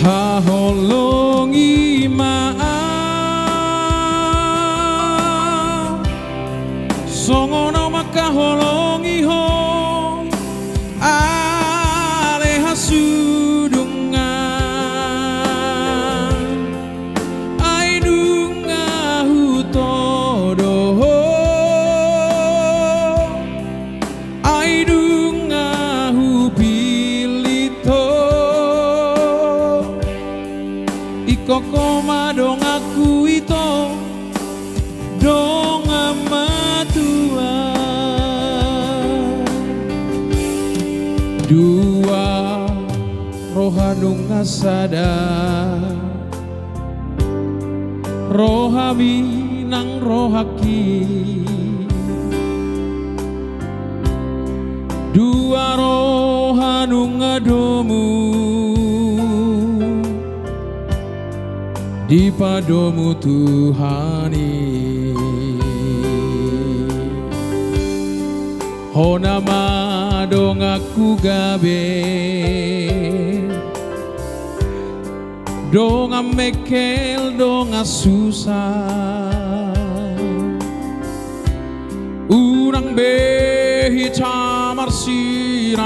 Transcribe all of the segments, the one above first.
Haholongi maaf songono makaholongi ho ale hasudungan aidunga hutodo aidunga hupilito ikoko madong aku ito dong amatua dua rohanung asada rohami nang rohaki dua rohanung adomu di padomu Tuhani honama dong aku gabe dong amekel dong susah urang behi camar sirang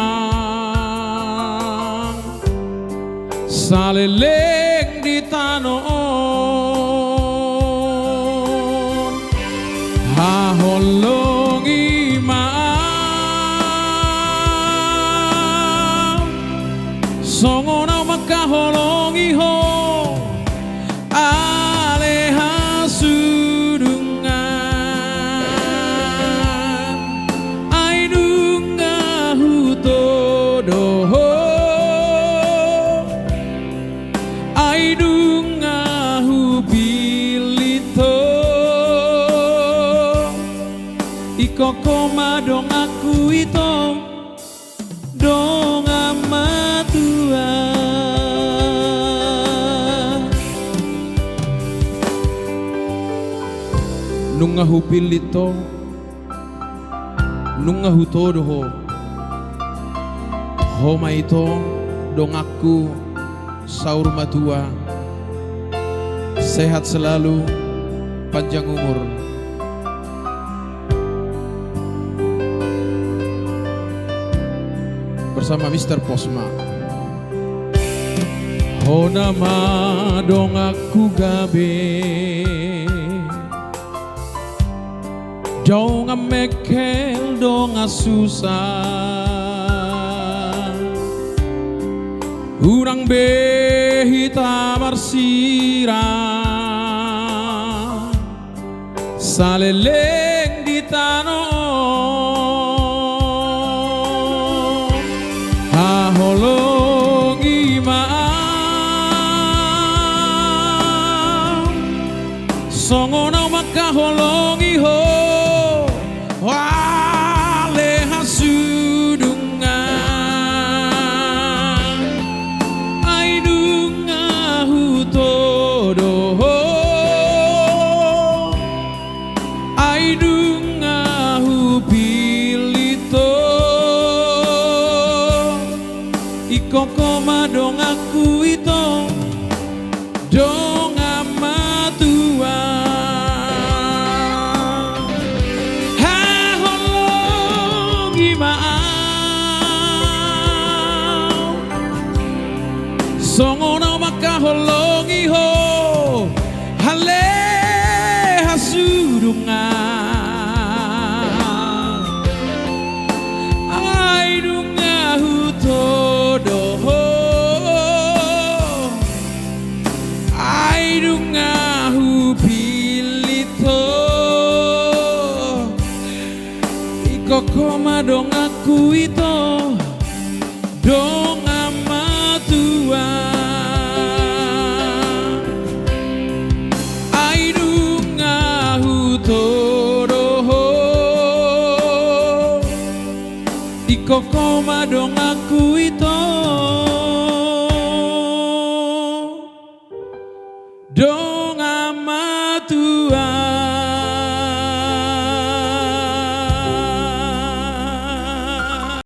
saleleng di tanon haholongi maaf songono makaholongi ho ale hasudungan aidunga hutodo aidunga hupilito ikoko madong aku ito dong amatua nunga hupilito nunga hutodo ho homa ito dong aku saur matua sehat selalu panjang umur bersama Mr. Posma honama dong aku gabe dong amekel dong susah urang behi tamar sirang saleleng di tanon haholongi maaf songono makaholongi ho wale hasudungan aidunga hutodo aidunga hupilito ikoko madong aku ito dong amatua haholongi maaf songono makaholongi ho hale hasudungan aidunga hutodo aidunga hupilito ikoko madong aku ito dong amatua aidunga hutodo ikoko madong aku ito